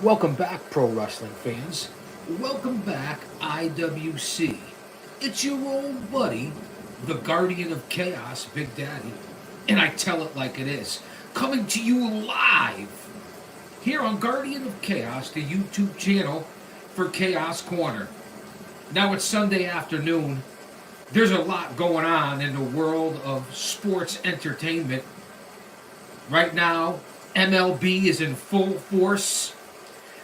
Welcome back, pro wrestling fans. Welcome back, IWC. It's your old buddy, the Guardian of Chaos, Big Daddy, and I tell it like it is, coming to you live here on Guardian of Chaos, the YouTube channel for Chaos Corner. Now it's Sunday afternoon. There's a lot going on in the world of sports entertainment. Right now, MLB is in full force.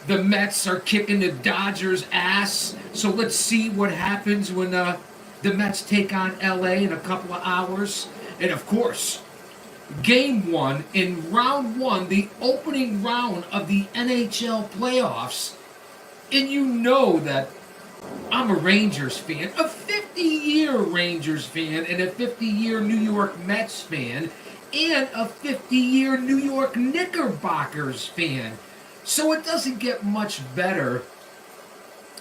The Mets are kicking the Dodgers' ass. So let's see what happens when the Mets take on LA in a couple of hours. And of course, game one in round one, the opening round of the NHL playoffs. And you know that I'm a Rangers fan, a 50-year Rangers fan, and a 50-year New York Mets fan, and a 50-year New York Knickerbockers fan. So it doesn't get much better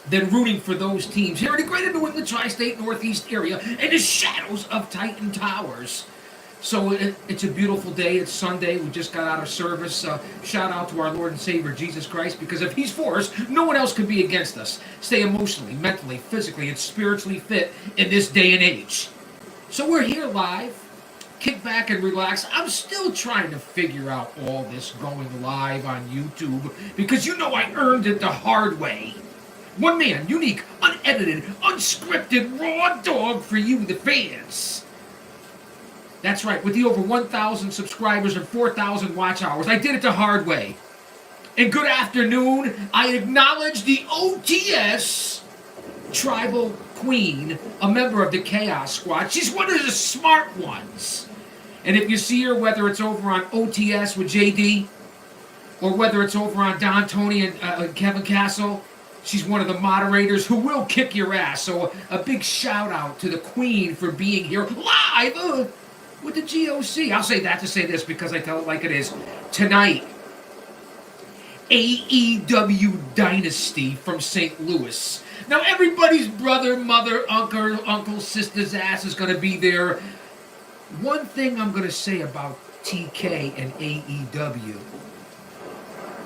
than rooting for those teams here in the greater New England tri-state Northeast area in the shadows of Titan Towers. So it's a beautiful day. It's Sunday. We just got out of service. Shout out to our Lord and Savior Jesus Christ, because if He's for us, no one else can be against us. Stay emotionally, mentally, physically, and spiritually fit in this day and age. So we're here live. Kick back and relax. I'm still trying to figure out all this going live on YouTube, because you know I earned it the hard way. One man, unique, unedited, unscripted, raw dog for you, the fans. That's right, with the over 1,000 subscribers and 4,000 watch hours, I did it the hard way. And good afternoon, I acknowledge the OTS Tribal Queen, a member of the Chaos Squad. She's one of the smart ones. And if you see her, whether it's over on OTS with JD, or whether it's over on Don Tony and Kevin Castle, she's one of the moderators who will kick your ass. So a big shout out to the Queen for being here live with the GOC. I'll say that to say this, because I tell it like it is. Tonight, AEW Dynasty from St. Louis. Now everybody's brother, mother, uncle, sister's ass is going to be there. One thing I'm going to say about TK and AEW,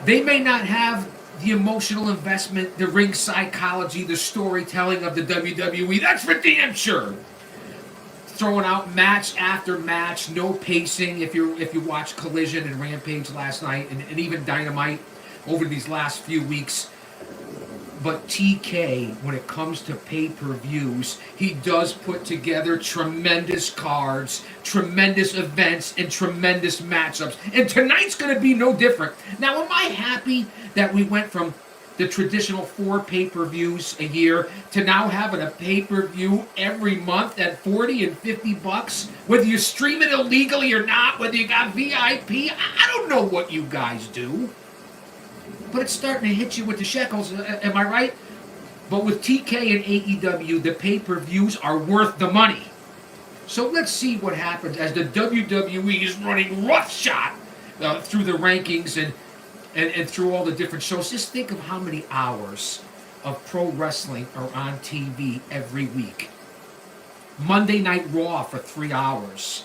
they may not have the emotional investment, the ring psychology, the storytelling of the WWE. That's for damn sure. Throwing out match after match, no pacing. If you watch Collision and Rampage last night, and even Dynamite over these last few weeks. But TK, when it comes to pay-per-views, he does put together tremendous cards, tremendous events, and tremendous matchups. And tonight's going to be no different. Now, am I happy that we went from the traditional 4 pay-per-views a year to now having a pay-per-view every month at 40 and 50 bucks? Whether you stream it illegally or not, whether you got VIP, I don't know what you guys do. But it's starting to hit you with the shekels, am I right? But with TK and AEW, the pay-per-views are worth the money. So let's see what happens as the WWE is running roughshod through the rankings and through all the different shows. Just think of how many hours of pro wrestling are on TV every week. Monday Night Raw for 3 hours.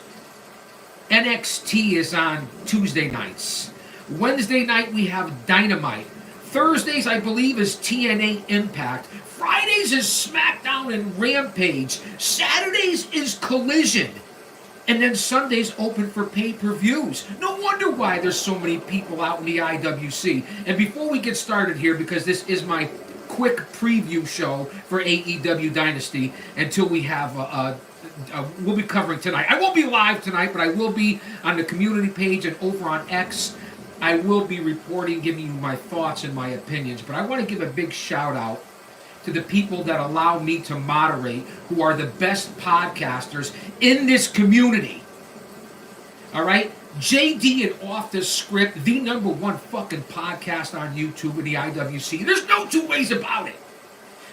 NXT is on Tuesday nights. Wednesday night we have Dynamite. Thursdays, I believe, is TNA Impact. Fridays is SmackDown and Rampage. Saturdays is Collision. And then Sundays open for pay-per-views. No wonder why there's so many people out in the IWC. And before we get started here, because this is my quick preview show for AEW Dynasty until we have we'll be covering tonight. I won't be live tonight, but I will be on the community page and over on X. I will be reporting, giving you my thoughts and my opinions. But I want to give a big shout out to the people that allow me to moderate, who are the best podcasters in this community. All right? JD and Off the Script, the #1 fucking podcast on YouTube in the IWC. There's no two ways about it.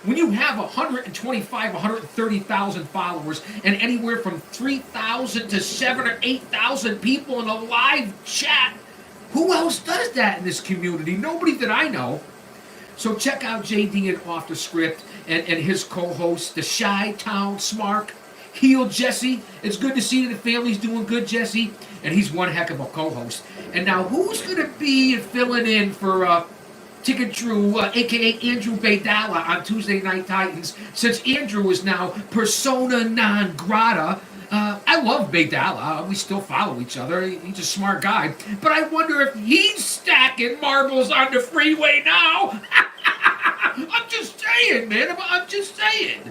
When you have 125, 130,000 followers and anywhere from 3,000 to 7,000 or 8,000 people in a live chat, who else does that in this community? Nobody that I know. So check out JD and Off the Script and his co-host, the Chi-Town Smark, Heel Jesse. It's good to see the family's doing good, Jesse. And he's one heck of a co-host. And now who's going to be filling in for Ticket Drew, aka Andrew Baydala, on Tuesday Night Titans, since Andrew is now persona non grata. I love Baydala. We still follow each other. He's a smart guy. But I wonder if he's stacking marbles on the freeway now. I'm just saying, man. I'm just saying.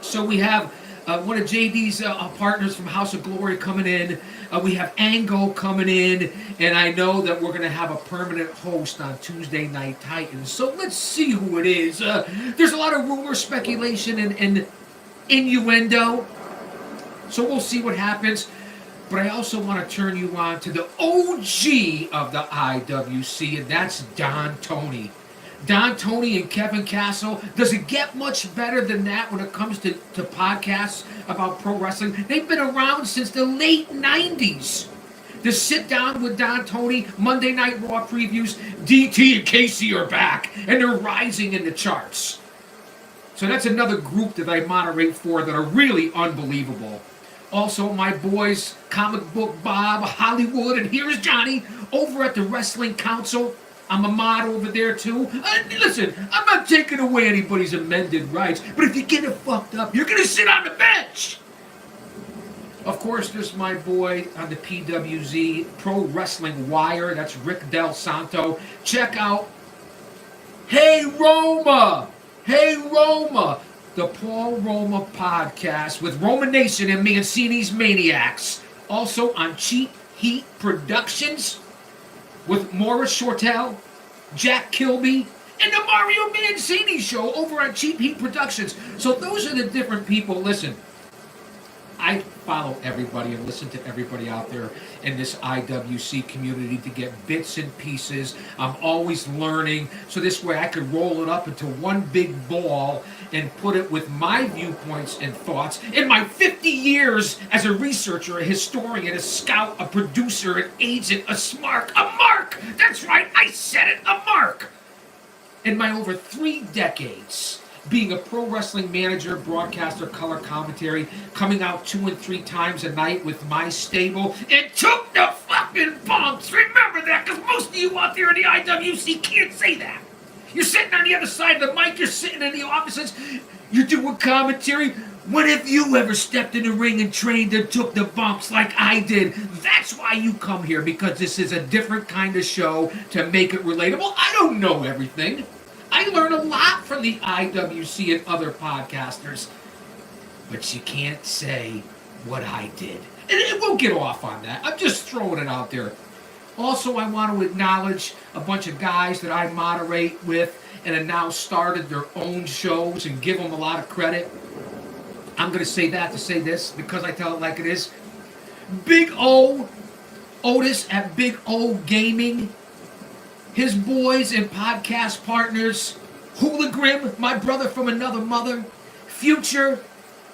So we have one of JD's partners from House of Glory coming in. We have Angle coming in, and I know that we're going to have a permanent host on Tuesday Night Titans. So let's see who it is. There's a lot of rumor, speculation, and innuendo. So we'll see what happens. But I also want to turn you on to the OG of the IWC, and that's Don Tony. Don Tony and Kevin Castle. Does it get much better than that when it comes to podcasts about pro wrestling? They've been around since the late 90s. To sit down with Don Tony, Monday Night Raw previews, DT and Casey are back, and they're rising in the charts. So that's another group that I moderate for that are really unbelievable. Also, my boys, Comic Book Bob, Hollywood, and Here's Johnny, over at the Wrestling Council. I'm a mod over there too. Listen, I'm not taking away anybody's amended rights, but if you get it fucked up, you're gonna sit on the bench. Of course, there's my boy on the PWZ, Pro Wrestling Wire. That's Rick Del Santo. Check out Hey Roma! Hey Roma! The Paul Roma podcast with Roma Nation and Mancini's Maniacs. Also on Cheap Heat Productions with Morris Shortell, Jack Kilby, and the Mario Mancini Show over on Cheap Heat Productions. So those are the different people. Listen, I follow everybody and listen to everybody out there in this IWC community to get bits and pieces. I'm always learning, so this way I could roll it up into one big ball and put it with my viewpoints and thoughts in my 50 years as a researcher, a historian, a scout, a producer, an agent, a smart, a mark. That's right, I said it, a mark. In my over 3 decades being a pro wrestling manager, broadcaster, color commentary, coming out 2 and 3 times a night with my stable, it took the fucking bumps. Remember that, because most of you out there in the IWC can't say that. You're sitting on the other side of the mic, you're sitting in the offices, you're doing commentary. When have you ever stepped in the ring and trained and took the bumps like I did? That's why you come here, because this is a different kind of show to make it relatable. I don't know everything. I learn a lot from the IWC and other podcasters, but you can't say what I did. And we'll get off on that. I'm just throwing it out there. Also, I want to acknowledge a bunch of guys that I moderate with and have now started their own shows and give them a lot of credit. I'm going to say that to say this because I tell it like it is. Big O, Otis at Big O Gaming, his boys and podcast partners, Hooligram, my brother from another mother, Future,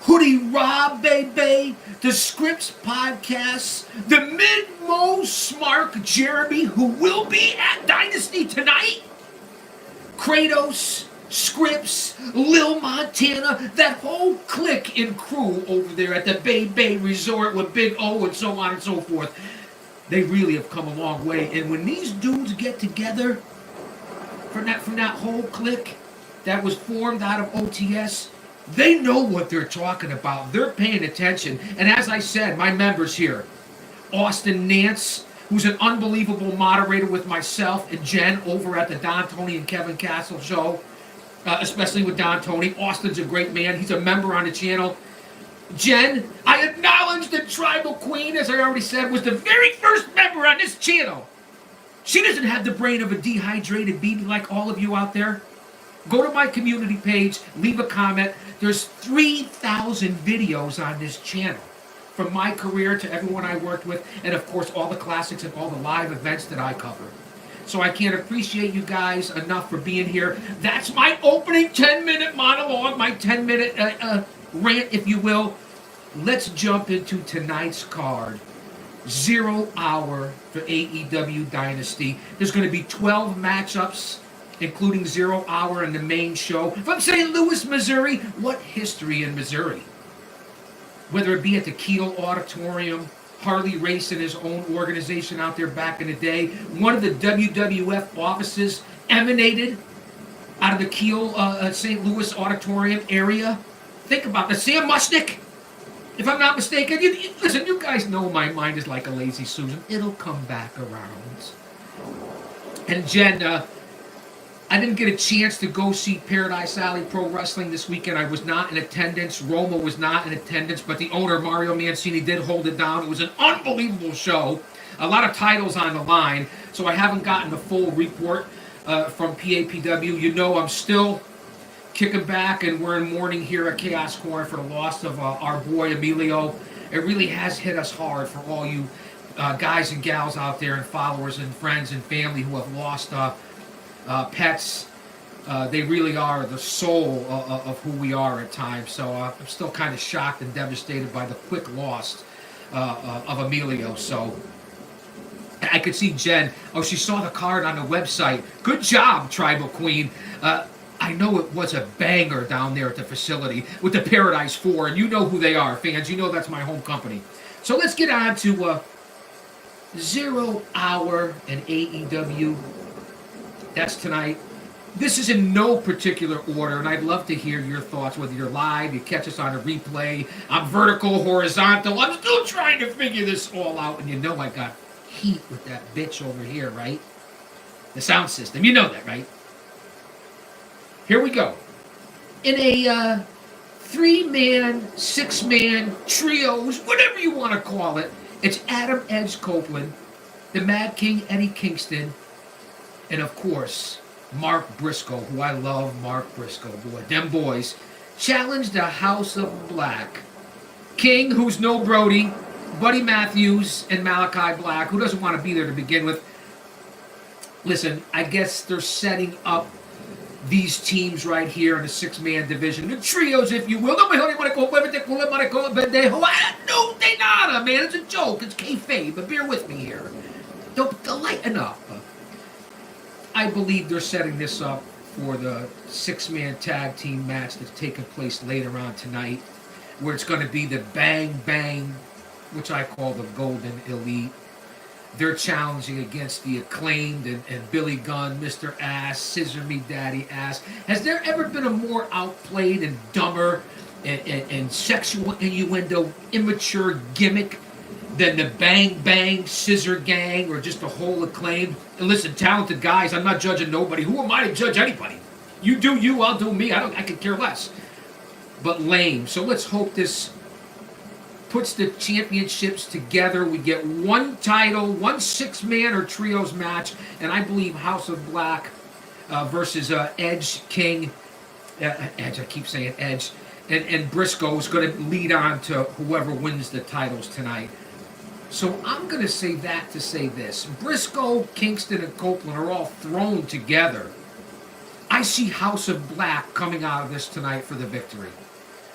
Hoodie Rob, baby, the Scripts Podcasts, the Mid-Mo Smark Jeremy, who will be at Dynasty tonight, Kratos, Scripts, Lil Montana, that whole clique and crew over there at the Bay Resort with Big O and so on and so forth. They really have come a long way. And when these dudes get together from that whole clique that was formed out of OTS, they know what they're talking about. They're paying attention. And as I said, my members here, Austin Nance, who's an unbelievable moderator with myself and Jen over at the Don Tony and Kevin Castle show, especially with Don Tony. Austin's a great man. He's a member on the channel. Jen, I acknowledge the Tribal Queen, as I already said, was the very first member on this channel. She doesn't have the brain of a dehydrated baby like all of you out there. Go to my community page, leave a comment. There's 3,000 videos on this channel, from my career to everyone I worked with, and of course all the classics and all the live events that I cover. So I can't appreciate you guys enough for being here. That's my opening 10-minute monologue, my 10-minute rant, if you will. Let's jump into tonight's card. 0 hour for AEW Dynasty. There's going to be 12 matchups, including 0 hour in the main show. From St. Louis, Missouri. What history in Missouri? Whether it be at the Keel Auditorium, Harley Race and his own organization out there back in the day, one of the WWF offices emanated out of the Kiel St. Louis auditorium area. Think about that. Sam Mushnick, if I'm not mistaken. Listen, you guys know my mind is like a lazy Susan. It'll come back around. And Jen, I didn't get a chance to go see Paradise Alley Pro Wrestling this weekend. I was not in attendance. Roma was not in attendance, but the owner, Mario Mancini, did hold it down. It was an unbelievable show. A lot of titles on the line, so I haven't gotten the full report from PAPW. You know I'm still kicking back, and we're in mourning here at Chaos Corner for the loss of our boy Emilio. It really has hit us hard for all you guys and gals out there and followers and friends and family who have lost pets. They really are the soul of who we are at times. So I'm still kind of shocked and devastated by the quick loss of Emilio. So I could see Jen. Oh, she saw the card on the website. Good job, Tribal Queen. I know it was a banger down there at the facility with the Paradise 4, and you know who they are, fans. You know that's my home company. So let's get on to 0 Hour and AEW. That's tonight. This is in no particular order, and I'd love to hear your thoughts, whether you're live, you catch us on a replay, I'm vertical, horizontal. I'm still trying to figure this all out, and you know I got heat with that bitch over here, right? The sound system. You know that, right? Here we go. In a 3-man, 6-man, trios, whatever you want to call it, it's Adam Edge Copeland, the Mad King Eddie Kingston, and of course, Mark Briscoe, who I love. Mark Briscoe, boy. Them boys challenged the House of Black. King, who's no Brody, Buddy Matthews, and Malachi Black, who doesn't want to be there to begin with. Listen, I guess they're setting up these teams right here in the 6-man division. The trios, if you will. No, they nada, man. It's a joke. It's kayfabe, but bear with me here. Don't lighten up. I believe they're setting this up for the 6-man tag team match that's taking place later on tonight, where it's going to be the Bang Bang, which I call the Golden Elite. They're challenging against the Acclaimed and Billy Gunn, Mr. Ass, Scissor Me Daddy Ass. Has there ever been a more outplayed and dumber and sexual innuendo, immature gimmick than the Bang Bang Scissor Gang or just the whole Acclaimed? And listen, talented guys, I'm not judging nobody. Who am I to judge anybody? You do you, I'll do me. I could care less. But lame. So let's hope this puts the championships together. We get one title, one 6-man or trios match, and I believe House of Black versus Edge, King, Edge, I keep saying Edge, and Briscoe is going to lead on to whoever wins the titles tonight. So I'm going to say that to say this. Briscoe, Kingston, and Copeland are all thrown together. I see House of Black coming out of this tonight for the victory.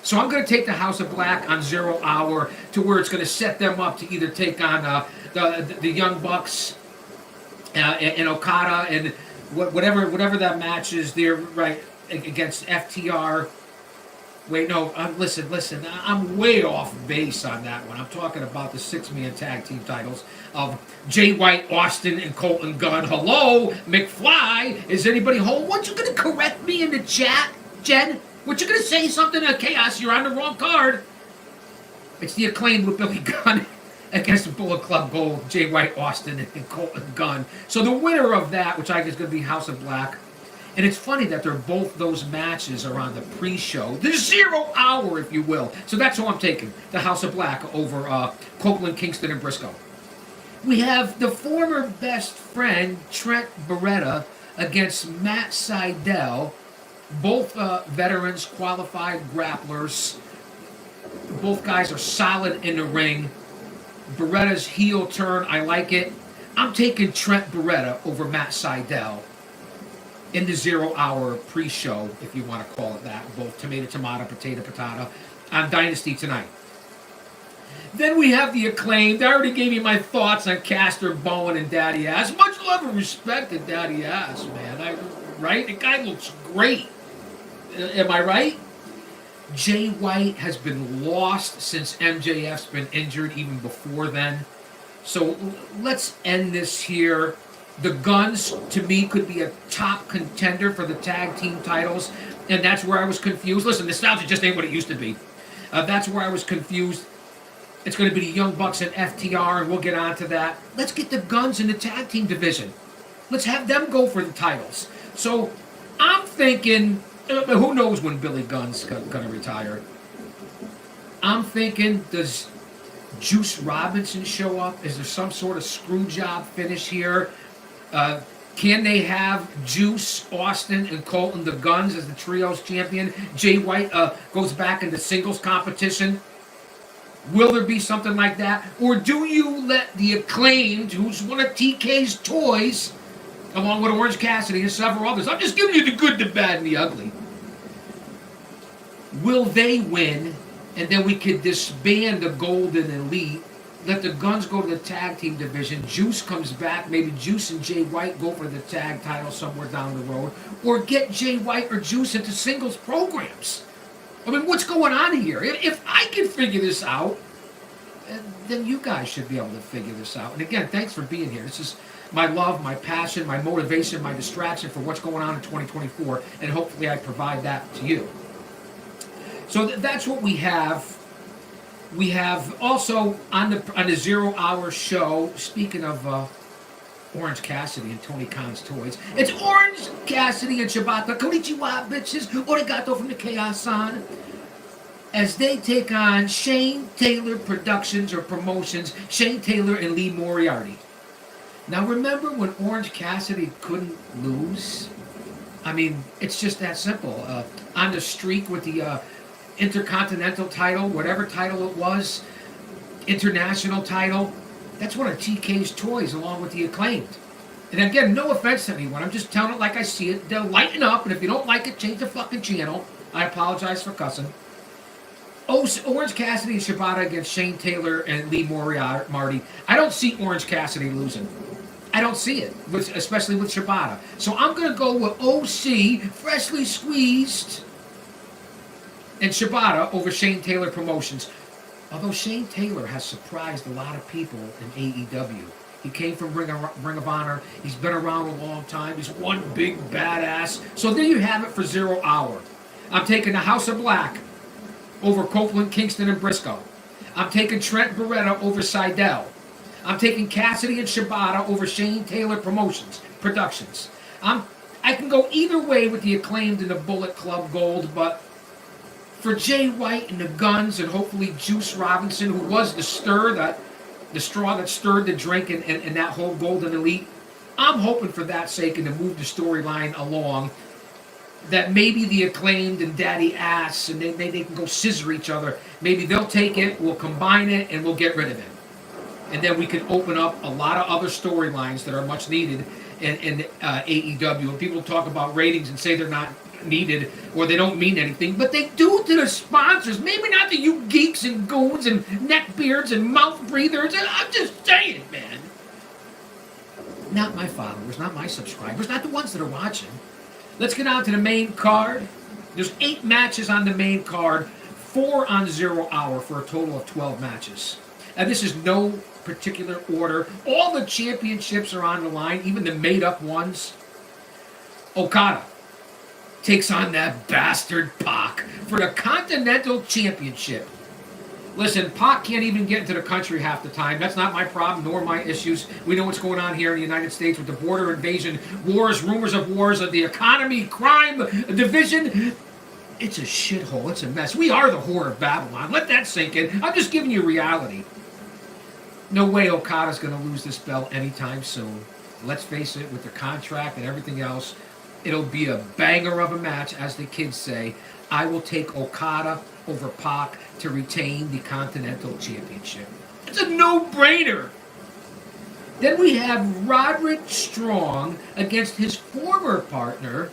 So I'm going to take the House of Black on 0 Hour to where it's going to set them up to either take on the Young Bucks and Okada and whatever that match is there, right, against FTR. Wait, no, listen, I'm way off base on that one. I'm talking about the 6-man tag team titles of Jay White, Austin, and Colton Gunn. Hello, McFly, is anybody home? Weren't you going to correct me in the chat, Jen? Weren't you going to say something to Chaos? You're on the wrong card. It's the Acclaimed with Billy Gunn against the Bullet Club Gold, Jay White, Austin, and Colton Gunn. So the winner of that, which I guess is going to be House of Black. And it's funny that both those matches are on the pre-show. The 0 Hour, if you will. So that's who I'm taking. The House of Black over Copeland, Kingston, and Briscoe. We have the former best friend, Trent Beretta, against Matt Sydal. Both veterans, qualified grapplers. Both guys are solid in the ring. Beretta's heel turn, I like it. I'm taking Trent Beretta over Matt Sydal in the 0 Hour pre-show, if you want to call it that. Both tomato, potato, on Dynasty tonight. Then we have the Acclaimed. I already gave you my thoughts on Caster, Bowen, and Daddy Ass. Much love and respect to Daddy Ass, man. Right? The guy looks great. Am I right? Jay White has been lost since MJF's been injured, even before then. So let's end this here The Guns, to me, could be a top contender for the tag team titles, and that's where I was confused. Listen, nostalgia just ain't what it used to be. That's where I was confused. It's going to be the Young Bucks and FTR, and we'll get on to that. Let's get the Guns in the tag team division. Let's have them go for the titles. So I'm thinking, who knows when Billy Gunn's going to retire? I'm thinking, does Juice Robinson show up? Is there some sort of screw job finish here? Can they have Juice, Austin, and Colton, the Guns, as the trios champion? Jay White goes back into singles competition. Will there be something like that? Or do you let the Acclaimed, who's one of TK's toys, along with Orange Cassidy and several others, I'm just giving you the good, the bad, and the ugly. Will they win? And then we could disband the Golden Elite, let the Guns go to the tag team division, Juice comes back, maybe Juice and Jay White go for the tag title somewhere down the road, or get Jay White or Juice into singles programs. I mean, what's going on here? If I can figure this out, then you guys should be able to figure this out. And again, thanks for being here. This is my love, my passion, my motivation, my distraction for what's going on in 2024, and hopefully I provide that to you. So that's what we have. We have also on the 0 Hour show, speaking of Orange Cassidy and Tony Khan's toys, it's Orange Cassidy and Shibata. Konnichiwa, bitches. Origato from the Chaos-san. As they take on Shane Taylor Productions or Promotions, Shane Taylor and Lee Moriarty. Now remember when Orange Cassidy couldn't lose? I mean, it's just that simple. On the streak with the Intercontinental title, whatever title it was, international title, that's one of TK's toys along with the Acclaimed. And again, no offense to anyone, I'm just telling it like I see it. They'll lighten up, and if you don't like it, change the fucking channel. I apologize for cussing. Orange Cassidy and Shibata against Shane Taylor and Lee Moriarty. I don't see Orange Cassidy losing. I don't see it, especially with Shibata. So I'm going to go with OC, freshly squeezed, and Shibata over Shane Taylor Promotions. Although Shane Taylor has surprised a lot of people in AEW. He came from Ring of Honor. He's been around a long time. He's one big badass. So there you have it for 0 Hour. I'm taking the House of Black over Copeland, Kingston, and Briscoe. I'm taking Trent Beretta over Seidel. I'm taking Cassidy and Shibata over Shane Taylor Productions. I can go either way with the Acclaimed and the Bullet Club Gold, but for Jay White and the Guns and hopefully Juice Robinson, who was the straw that stirred the drink and that whole Golden Elite, I'm hoping for that sake and to move the storyline along, that maybe the Acclaimed and Daddy Ass, and they can go scissor each other. Maybe they'll take it, we'll combine it, and we'll get rid of it. And then we can open up a lot of other storylines that are much needed in AEW. And people talk about ratings and say they're not needed or they don't mean anything, but they do to the sponsors. Maybe not to you geeks and goons and neckbeards and mouth breathers. I'm just saying, man. Not my followers, not my subscribers, not the ones that are watching. Let's get on to the main card. There's 8 matches on the main card, 4 on 0 Hour for a total of 12 matches. And this is no particular order. All the championships are on the line, even the made-up ones. Okada takes on that bastard Pac for the Continental Championship. Listen, Pac can't even get into the country half the time. That's not my problem, nor my issues. We know what's going on here in the United States with the border invasion, wars, rumors of wars, of the economy, crime, division. It's a shithole. It's a mess. We are the whore of Babylon. Let that sink in. I'm just giving you reality. No way Okada's going to lose this belt anytime soon. Let's face it, with the contract and everything else, it'll be a banger of a match, as the kids say. I will take Okada over Pac to retain the Continental Championship. It's a no-brainer. Then we have Roderick Strong against his former partner,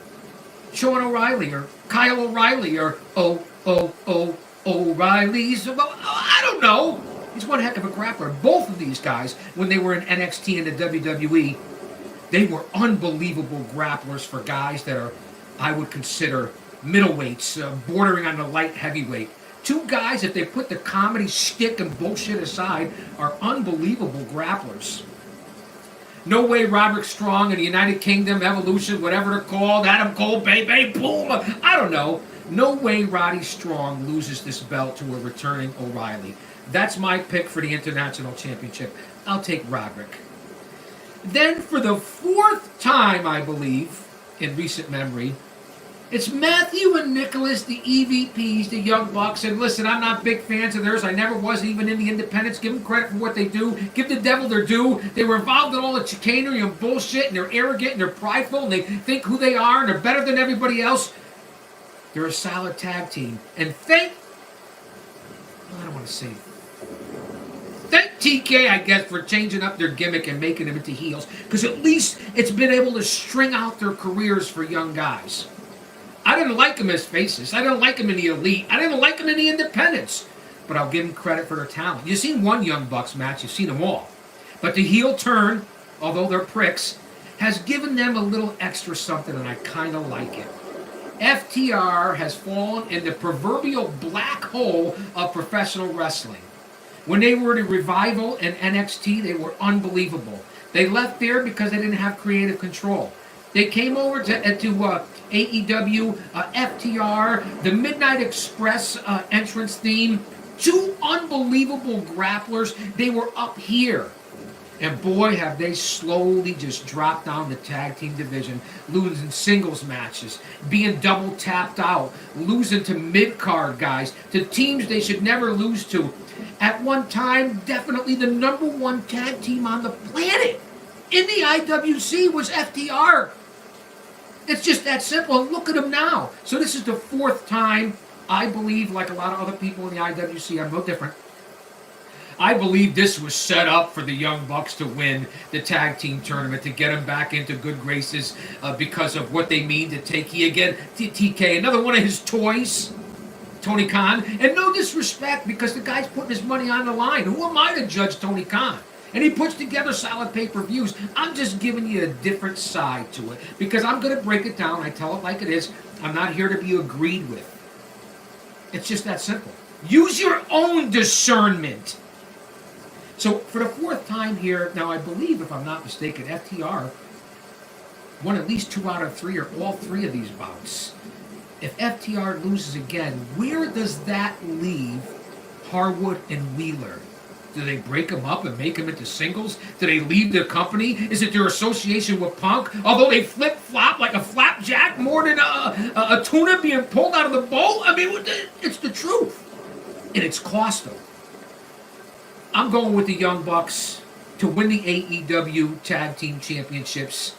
Sean O'Reilly, or Kyle O'Reilly, or O'Reilly's. I don't know. He's one heck of a grappler. Both of these guys, when they were in NXT and the WWE, they were unbelievable grapplers for guys that are, I would consider, middleweights, bordering on the light heavyweight. 2 guys, if they put the comedy shtick and bullshit aside, are unbelievable grapplers. No way Roderick Strong and the United Kingdom, Evolution, whatever they're called, Adam Cole, baby, boom. I don't know. No way Roddy Strong loses this belt to a returning O'Reilly. That's my pick for the International Championship. I'll take Roderick. Then for the fourth time, I believe, in recent memory, it's Matthew and Nicholas, the EVPs, the Young Bucks. And listen, I'm not big fans of theirs. I never was, even in the independents. Give them credit for what they do. Give the devil their due. They were involved in all the chicanery and bullshit, and they're arrogant and they're prideful, and they think who they are, and they're better than everybody else. They're a solid tag team. And I don't want to say, thank TK, I guess, for changing up their gimmick and making them into heels. Because at least it's been able to string out their careers for young guys. I didn't like them as faces. I didn't like them in the Elite. I didn't like them in the Independents. But I'll give them credit for their talent. You've seen one Young Bucks match. You've seen them all. But the heel turn, although they're pricks, has given them a little extra something, and I kind of like it. FTR has fallen in the proverbial black hole of professional wrestling. When they were the Revival and NXT, they were unbelievable. They left there because they didn't have creative control. They came over to AEW, FTR, the Midnight Express entrance theme. Two unbelievable grapplers. They were up here. And boy, have they slowly just dropped down the tag team division, losing singles matches, being double tapped out, losing to mid-card guys, to teams they should never lose to. At one time, definitely the number one tag team on the planet in the IWC was FTR. It's just that simple. And look at them now. So this is the fourth time, I believe, like a lot of other people in the IWC, I'm no different. I believe this was set up for the Young Bucks to win the tag team tournament, to get them back into good graces because of what they mean to TK. Again, TK, another one of his toys, Tony Khan. And no disrespect, because the guy's putting his money on the line. Who am I to judge Tony Khan? And he puts together solid pay-per-views. I'm just giving you a different side to it, because I'm going to break it down. I tell it like it is. I'm not here to be agreed with. It's just that simple. Use your own discernment. So for the fourth time here, now I believe, if I'm not mistaken, FTR won at least 2 out of 3 or all 3 of these bouts. If FTR loses again, where does that leave Harwood and Wheeler? Do they break them up and make them into singles? Do they leave the company? Is it their association with Punk? Although they flip-flop like a flapjack more than a tuna being pulled out of the bowl? I mean, it's the truth. And it's cost them. I'm going with the Young Bucks to win the AEW Tag Team Championships.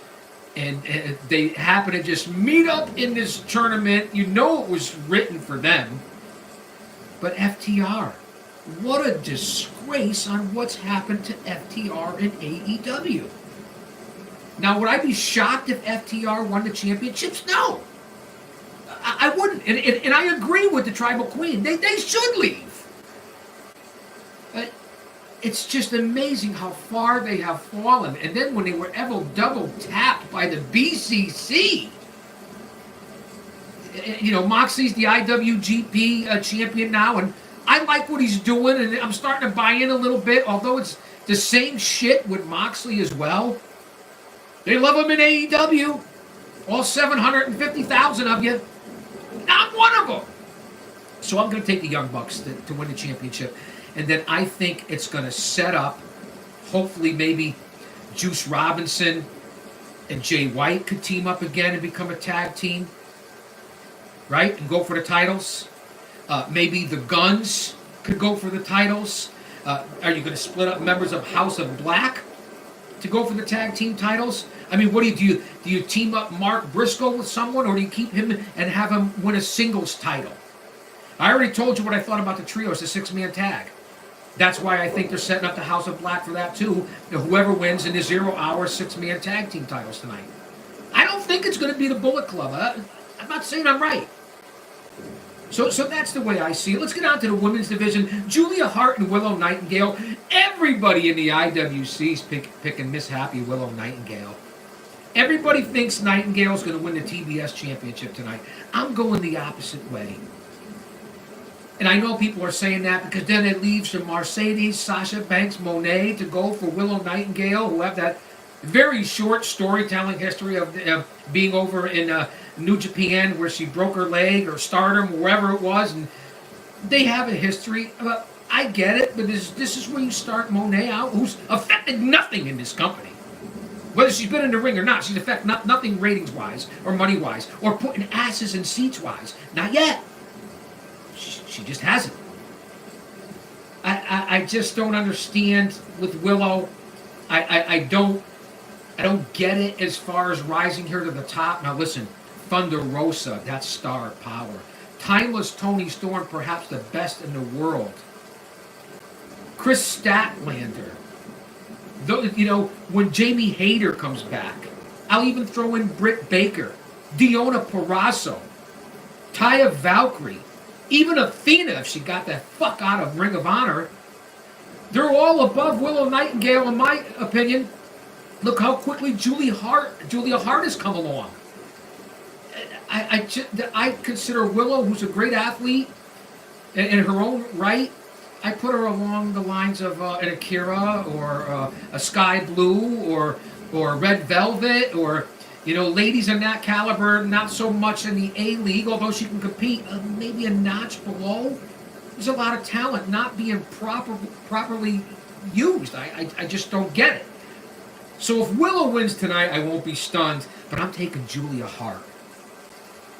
And they happen to just meet up in this tournament. You know it was written for them. But FTR, what a disgrace on what's happened to FTR and AEW. Now, would I be shocked if FTR won the championships? No. I wouldn't. And I agree with the Tribal Queen. They should leave. It's just amazing how far they have fallen. And then when they were ever double tapped by the BCC, you know, Moxley's the IWGP champion now, and I like what he's doing, and I'm starting to buy in a little bit, although it's the same shit with Moxley as well. They love him in AEW. All 750,000 of you. Not one of them. So I'm going to take the Young Bucks to win the championship. And then I think it's going to set up, hopefully maybe Juice Robinson and Jay White could team up again and become a tag team. Right? And go for the titles. Maybe the Guns could go for the titles. Are you going to split up members of House of Black to go for the tag team titles? I mean, what do you team up Mark Briscoe with someone, or do you keep him and have him win a singles title? I already told you what I thought about the trio. It's a 6-man tag. That's why I think they're setting up the House of Black for that too. Whoever wins in the 0-hour 6-man tag team titles tonight. I don't think it's going to be the Bullet Club. I'm not saying I'm right. So that's the way I see it. Let's get on to the women's division. Julia Hart and Willow Nightingale. Everybody in the IWC is picking Miss Happy Willow Nightingale. Everybody thinks Nightingale's going to win the TBS championship tonight. I'm going the opposite way. And I know people are saying that because then it leaves the Mercedes, Sasha Banks, Monet to go for Willow Nightingale, who have that very short storytelling history of being over in New Japan where she broke her leg or Stardom, wherever it was, and they have a history. I get it, but this is where you start Monet out, who's affected nothing in this company. Whether she's been in the ring or not, she's affected nothing ratings-wise or money-wise or putting asses in seats-wise. Not yet. She just hasn't. I just don't understand with Willow. I don't get it as far as rising here to the top. Now listen, Thunder Rosa, that's star power. Timeless Tony Storm, perhaps the best in the world. Chris Statlander. You know, when Jamie Hayter comes back, I'll even throw in Britt Baker, Deonna Purrazzo, Taya Valkyrie, even Athena if she got that fuck out of Ring of Honor. They're all above Willow Nightingale in my opinion. Look how quickly Julia Hart has come along. I consider Willow, who's a great athlete in her own right. I put her along the lines of an Akira or a Sky Blue or Red Velvet or, you know, ladies in that caliber, not so much in the A-League, although she can compete maybe a notch below. There's a lot of talent not being properly used. I just don't get it. So if Willow wins tonight, I won't be stunned, but I'm taking Julia Hart.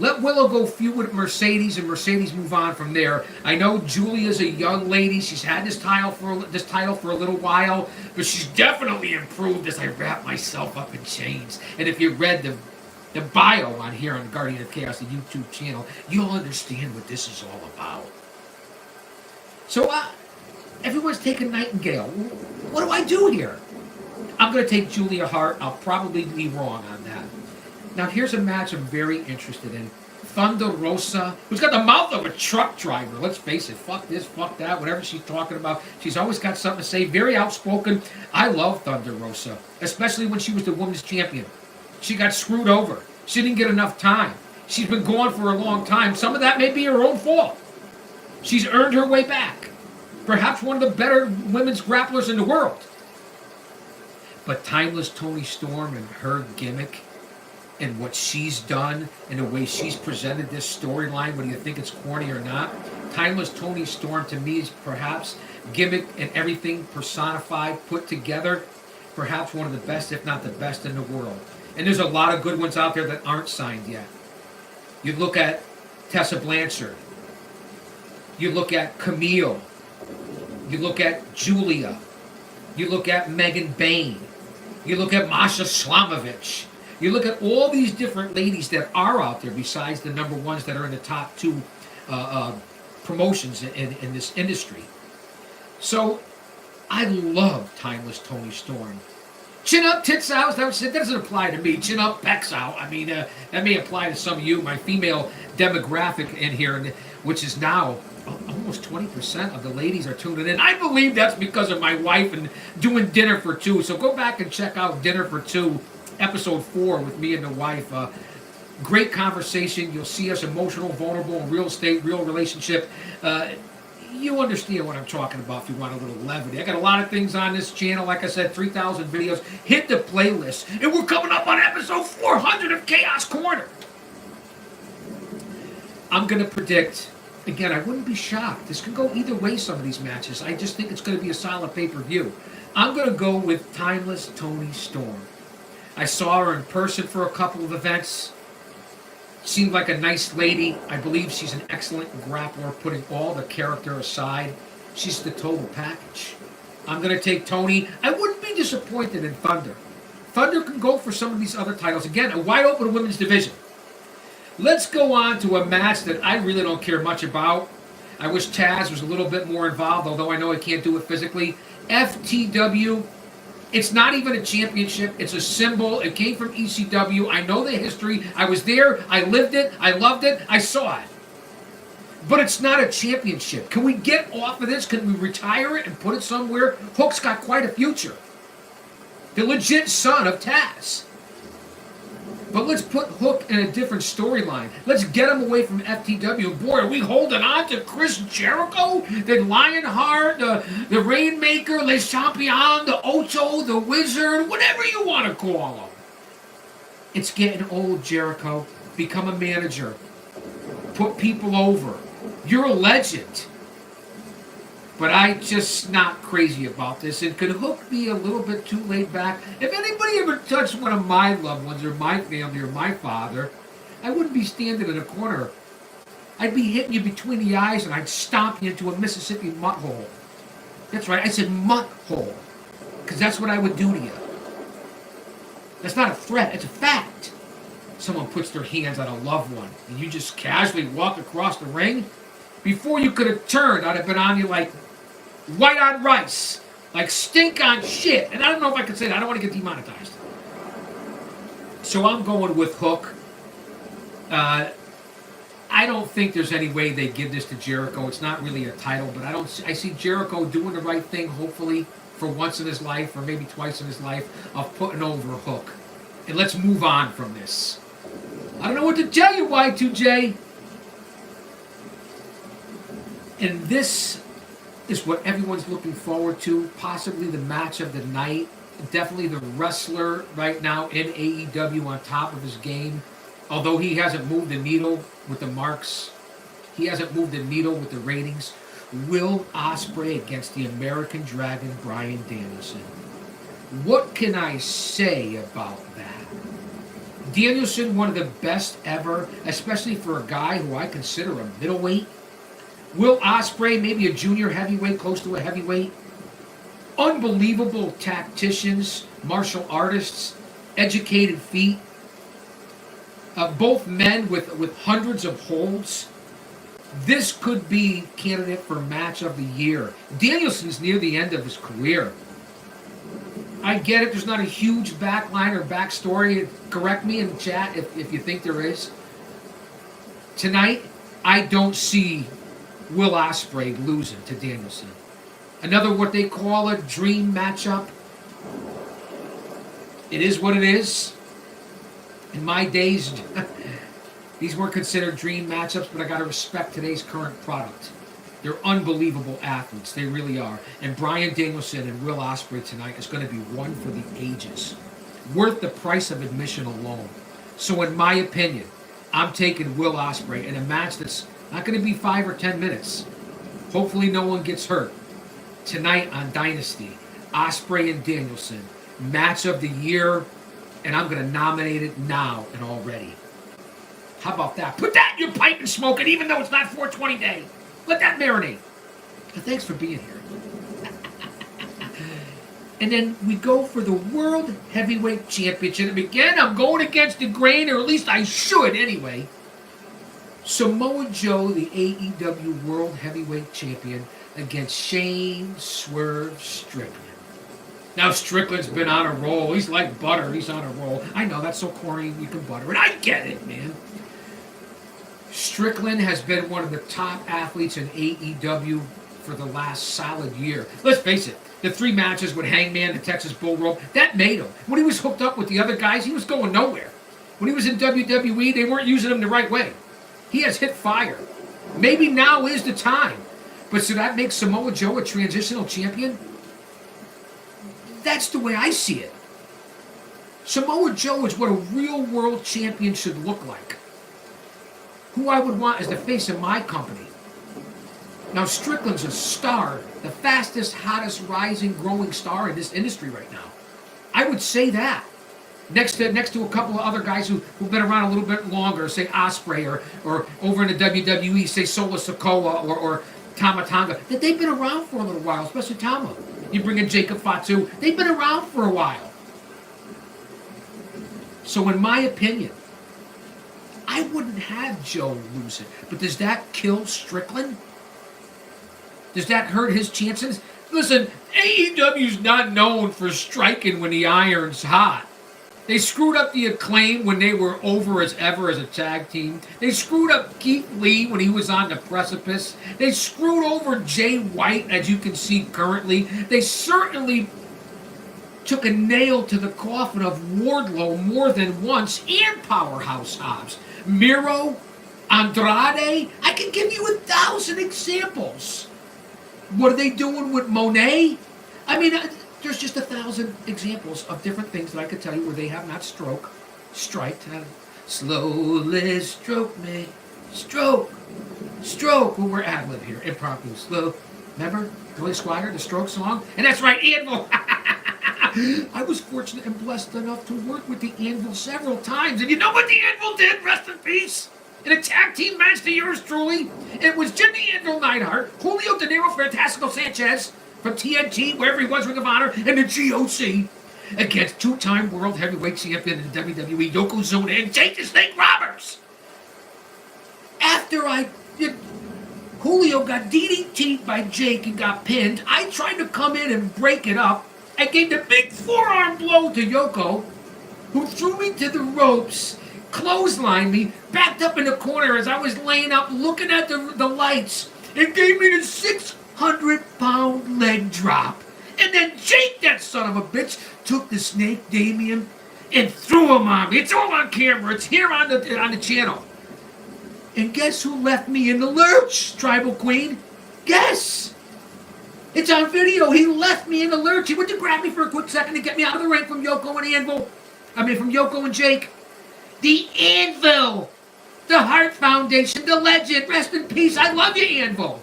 Let Willow go feud with Mercedes, and Mercedes move on from there. I know Julia's a young lady. She's had this title for a little while, but she's definitely improved as I wrap myself up in chains. And if you read the bio on here on Guardian of Chaos, the YouTube channel, you'll understand what this is all about. So everyone's taking Nightingale. What do I do here? I'm going to take Julia Hart. I'll probably be wrong on that. Now, here's a match I'm very interested in. Thunder Rosa, who's got the mouth of a truck driver. Let's face it, fuck this, fuck that, whatever she's talking about. She's always got something to say, very outspoken. I love Thunder Rosa, especially when she was the women's champion. She got screwed over. She didn't get enough time. She's been gone for a long time. Some of that may be her own fault. She's earned her way back. Perhaps one of the better women's grapplers in the world. But Timeless Tony Storm and her gimmick and what she's done and the way she's presented this storyline, whether you think it's corny or not, Timeless Tony Storm to me is perhaps gimmick and everything personified, put together, perhaps one of the best, if not the best in the world. And there's a lot of good ones out there that aren't signed yet. You look at Tessa Blanchard. You look at Camille. You look at Julia. You look at Megan Bayne. You look at Masha Slamovich. You look at all these different ladies that are out there besides the number ones that are in the top two promotions in this industry. So I love Timeless Tony Storm. Chin up, tits out, that doesn't apply to me. Chin up, pecs out. I mean, that may apply to some of you, my female demographic in here, which is now almost 20% of the ladies are tuning in. I believe that's because of my wife and doing Dinner for Two. So go back and check out Dinner for Two, episode 4 with me and the wife. Great conversation. You'll see us emotional, vulnerable, in real estate, real relationship. You understand what I'm talking about if you want a little levity. I got a lot of things on this channel. Like I said, 3,000 videos. Hit the playlist. And we're coming up on episode 400 of Chaos Corner. I'm going to predict, again, I wouldn't be shocked. This could go either way, some of these matches. I just think it's going to be a solid pay-per-view. I'm going to go with Timeless Tony Storm. I saw her in person for a couple of events. Seemed like a nice lady. I believe she's an excellent grappler, putting all the character aside. She's the total package. I'm going to take Tony. I wouldn't be disappointed in Thunder. Thunder can go for some of these other titles. Again, a wide open women's division. Let's go on to a match that I really don't care much about. I wish Taz was a little bit more involved, although I know he can't do it physically. FTW. It's not even a championship. It's a symbol. It came from ECW. I know the history. I was there. I lived it. I loved it. I saw it. But it's not a championship. Can we get off of this? Can we retire it and put it somewhere? Hook's got quite a future. The legit son of Taz. But let's put Hook in a different storyline. Let's get him away from FTW. Boy, are we holding on to Chris Jericho? The Lionheart, the Rainmaker, Le Champion, the Ocho, the Wizard, whatever you want to call him. It's getting old, Jericho. Become a manager. Put people over. You're a legend. But I just not crazy about this. And could Hook be a little bit too laid back? If anybody ever touched one of my loved ones or my family or my father, I wouldn't be standing in a corner. I'd be hitting you between the eyes and I'd stomp you into a Mississippi mutt hole. That's right, I said mutt hole. Because that's what I would do to you. That's not a threat, it's a fact. Someone puts their hands on a loved one and you just casually walk across the ring. Before you could have turned, I'd have been on you like white on rice, like stink on shit. And I don't know if I can say that. I don't want to get demonetized. So I'm going with Hook. I don't think there's any way they give this to Jericho. It's not really a title, but I see Jericho doing the right thing, hopefully, for once in his life, or maybe twice in his life, of putting over Hook. And let's move on from this. I don't know what to tell you, Y2J. And this is what everyone's looking forward to. Possibly the match of the night. Definitely the wrestler right now in AEW on top of his game. Although he hasn't moved the needle with the marks. He hasn't moved the needle with the ratings. Will Ospreay against the American Dragon, Bryan Danielson. What can I say about that? Danielson, one of the best ever, especially for a guy who I consider a middleweight. Will Ospreay, maybe a junior heavyweight, close to a heavyweight. Unbelievable tacticians, martial artists, educated feet. Both men with hundreds of holds. This could be candidate for match of the year. Danielson's near the end of his career. I get it, there's not a huge backline or backstory. Correct me in the chat if you think there is. Tonight, I don't see Will Ospreay losing to Danielson. Another what they call a dream matchup. It is what it is. In my days, these weren't considered dream matchups, but I got to respect today's current product. They're unbelievable athletes. They really are. And Bryan Danielson and Will Ospreay tonight is going to be one for the ages. Worth the price of admission alone. So in my opinion, I'm taking Will Ospreay in a match that's not going to be 5 or 10 minutes. Hopefully no one gets hurt. Tonight on Dynasty, Ospreay and Danielson. Match of the year. And I'm going to nominate it now and already. How about that? Put that in your pipe and smoke it, even though it's not 420 day. Let that marinate. And thanks for being here. And then we go for the World Heavyweight Championship. And again, I'm going against the grain, or at least I should anyway. Samoa Joe, the AEW World Heavyweight Champion, against Shane Swerve Strickland. Now Strickland's been on a roll. He's like butter. He's on a roll. I know, that's so corny. You can butter it. I get it, man. Strickland has been one of the top athletes in AEW for the last solid year. Let's face it, the 3 matches with Hangman, the Texas Bull Rope, that made him. When he was hooked up with the other guys, he was going nowhere. When he was in WWE, they weren't using him the right way. He has hit fire. Maybe now is the time. But so that makes Samoa Joe a transitional champion? That's the way I see it. Samoa Joe is what a real world champion should look like. Who I would want as the face of my company. Now Strickland's a star, the fastest, hottest, rising, growing star in this industry right now. I would say that. Next to a couple of other guys who've been around a little bit longer, say Ospreay, or over in the WWE, say Solo Sikoa or Tama Tonga, that they've been around for a little while, especially Tama. You bring in Jacob Fatu, they've been around for a while. So in my opinion, I wouldn't have Joe lose it. But does that kill Strickland? Does that hurt his chances? Listen, AEW's not known for striking when the iron's hot. They screwed up the Acclaim when they were over as ever as a tag team. They screwed up Keith Lee when he was on the precipice. They screwed over Jay White, as you can see currently. They certainly took a nail to the coffin of Wardlow more than once, and Powerhouse Hobbs. Miro, Andrade, I can give you 1,000 examples. What are they doing with Monet? I mean, there's just 1,000 examples of different things that I could tell you where they have not striked. Slowly stroke me, stroke. Well, we're ad-lib here, impromptu, slow. Remember Billy Squire, the Stroke song? And that's right, Anvil. I was fortunate and blessed enough to work with the Anvil several times, and you know what the Anvil did? Rest in peace. In a tag team match to yours truly, it was Jimmy Anvil Neidhart, Julio De Niro Fantastico Sanchez from TNT, wherever he was, Ring of Honor, and the GOC against two-time World Heavyweight Champion in WWE, Yokozuna, and Jake the Snake Roberts. After Julio got DDT'd by Jake and got pinned, I tried to come in and break it up. I gave the big forearm blow to Yoko, who threw me to the ropes, clotheslined me, backed up in the corner as I was laying up looking at the lights, and gave me the 600-pound leg drop. And then Jake, that son of a bitch, took the Snake Damien and threw him on me. It's all on camera. It's here on the channel. And guess who left me in the lurch, Tribal Queen? Guess. It's on video. He left me in the lurch. He went to grab me for a quick second to get me out of the ring from Yoko and Anvil. From Yoko and Jake. The Anvil. The Hart Foundation. The legend. Rest in peace. I love you, Anvil.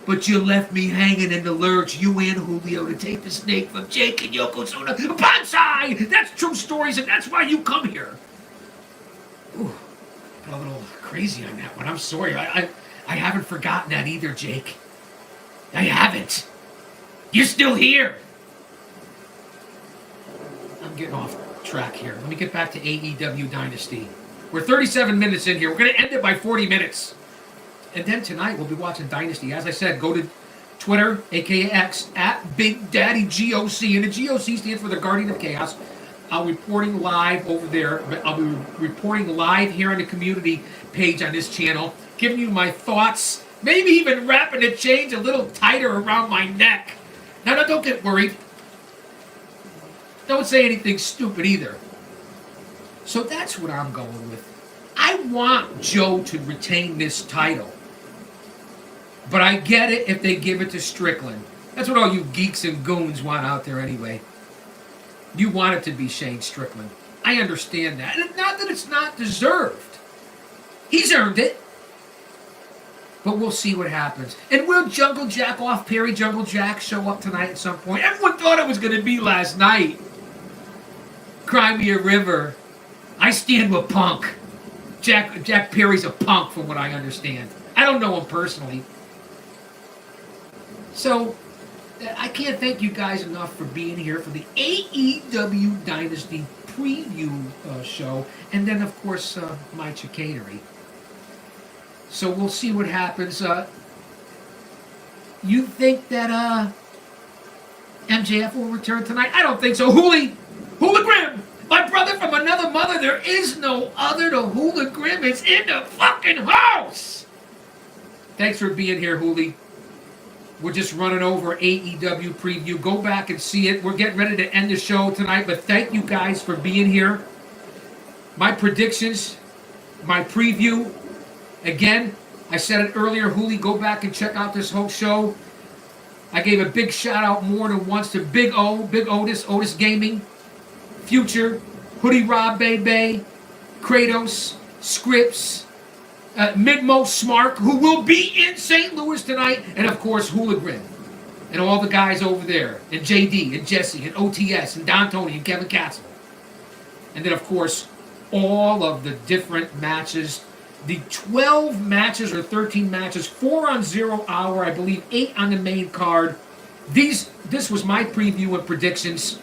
But you left me hanging in the lurch, you and Julio, to take the snake from Jake and Yokozuna. Bonsai! That's true stories, and that's why you come here. Ooh, got a little crazy on that one. I'm sorry. I haven't forgotten that either, Jake. I haven't. You're still here. I'm getting off track here. Let me get back to AEW Dynasty. We're 37 minutes in here. We're going to end it by 40 minutes. And then tonight we'll be watching Dynasty. As I said, go to Twitter, aka X, at Big Daddy GOC. And the GOC stands for the Guardian of Chaos. I'll be reporting live over there. But I'll be reporting live here on the community page on this channel, giving you my thoughts, maybe even wrapping the chains a little tighter around my neck. Now, don't get worried. Don't say anything stupid either. So that's what I'm going with. I want Joe to retain this title. But I get it if they give it to Strickland. That's what all you geeks and goons want out there anyway. You want it to be Shane Strickland. I understand that. And not that it's not deserved. He's earned it. But we'll see what happens. And will Jungle Jack off Perry Jungle Jack show up tonight at some point? Everyone thought it was going to be last night. Cry me a river. I stand with Punk. Jack Perry's a punk from what I understand. I don't know him personally. So, I can't thank you guys enough for being here for the AEW Dynasty preview show. And then, of course, my chicanery. So, we'll see what happens. You think that MJF will return tonight? I don't think so. Hula Grim! My brother from another mother, there is no other to Hula Grim. It's in the fucking house! Thanks for being here, Huli. We're just running over AEW preview. Go back and see it. We're getting ready to end the show tonight, but thank you guys for being here. My predictions, my preview. Again, I said it earlier, Huli, go back and check out this whole show. I gave a big shout out more than once to Big Otis Gaming, Future, Hoodie Rob Bebe, Kratos, Scripps, Midmo Smart, who will be in St. Louis tonight, and of course Hula Grim, and all the guys over there, and JD, and Jesse, and OTS, and Don Tony, and Kevin Castle. And then of course, all of the different matches, the 12 matches or 13 matches, 4 on 0 hour, I believe 8 on the main card. This was my preview and predictions,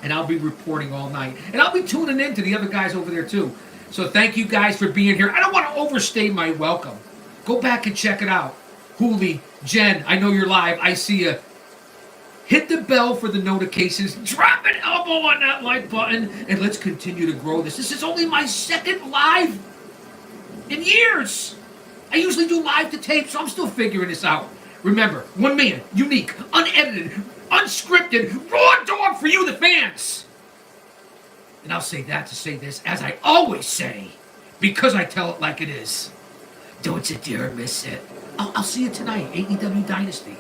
and I'll be reporting all night. And I'll be tuning in to the other guys over there too. So thank you guys for being here. I don't want to overstay my welcome. Go back and check it out. Huli, Jen, I know you're live. I see you. Hit the bell for the notifications. Drop an elbow on that like button. And let's continue to grow this. This is only my second live in years. I usually do live to tape, so I'm still figuring this out. Remember, one man, unique, unedited, unscripted, raw dog for you, the fans. And I'll say that to say this, as I always say, because I tell it like it is. Don't you dare miss it. I'll see you tonight, AEW Dynasty.